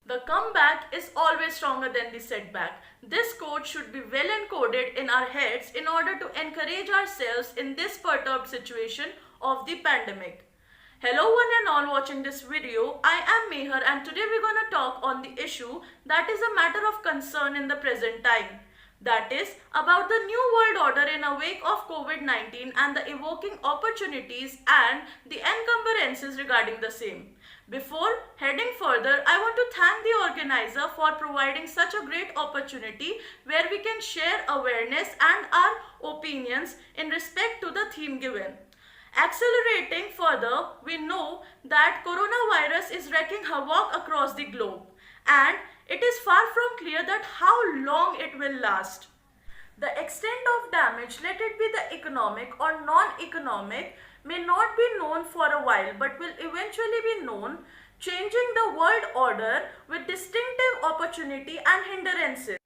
The comeback is always stronger than the setback. This quote should be well encoded in our heads in order to encourage ourselves in this perturbed situation of the pandemic. Hello one and all watching this video, I am Meher and today we're going to talk on the issue that is a matter of concern in the present time. That is about the new world order in a wake of COVID-19 and the evoking opportunities and the encumbrances regarding the same. Before heading further, I want to thank the organizer for providing such a great opportunity where we can share awareness and our opinions in respect to the theme given. Accelerating further, we know that coronavirus is wreaking havoc across the globe and it is far from clear that how long it will last. The extent of damage, let it be the economic or non-economic, may not be known for a while but will eventually be known, changing the world order with distinctive opportunity and hindrances.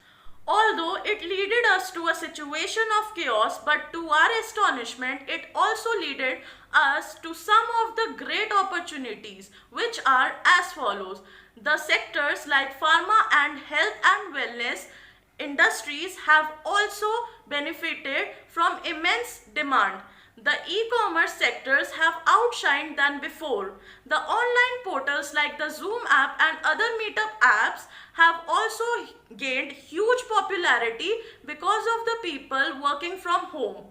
Although it leaded us to a situation of chaos, but to our astonishment, it also leaded us to some of the great opportunities, which are as follows. The sectors like pharma and health and wellness industries have also benefited from immense demand. The e-commerce sectors have outshined than before. The online portals like the Zoom app and other meetup apps have also gained huge popularity because of the people working from home.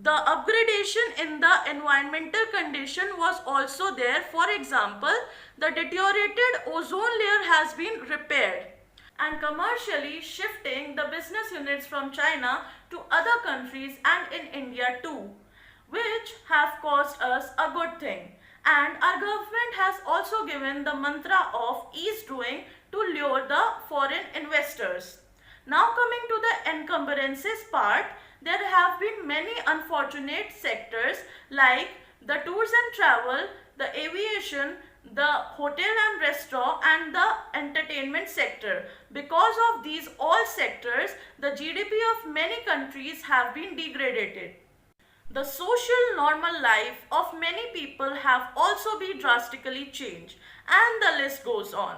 The upgradation in the environmental condition was also there. For example, the deteriorated ozone layer has been repaired. And commercially shifting the business units from China to other countries and in India too, which have caused us a good thing. And our government has also given the mantra of ease doing to lure the foreign investors. Now coming to the encumbrances part, there have been many unfortunate sectors like the tours and travel, the aviation, the hotel and restaurant and the entertainment sector. Because of these all sectors, the GDP of many countries have been degraded. The social normal life of many people have also been drastically changed and the list goes on.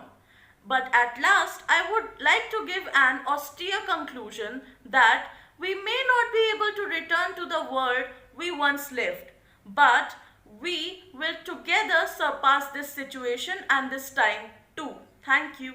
But at last, I would like to give an austere conclusion that we may not be able to return to the world we once lived, but we will together surpass this situation and this time too. Thank you.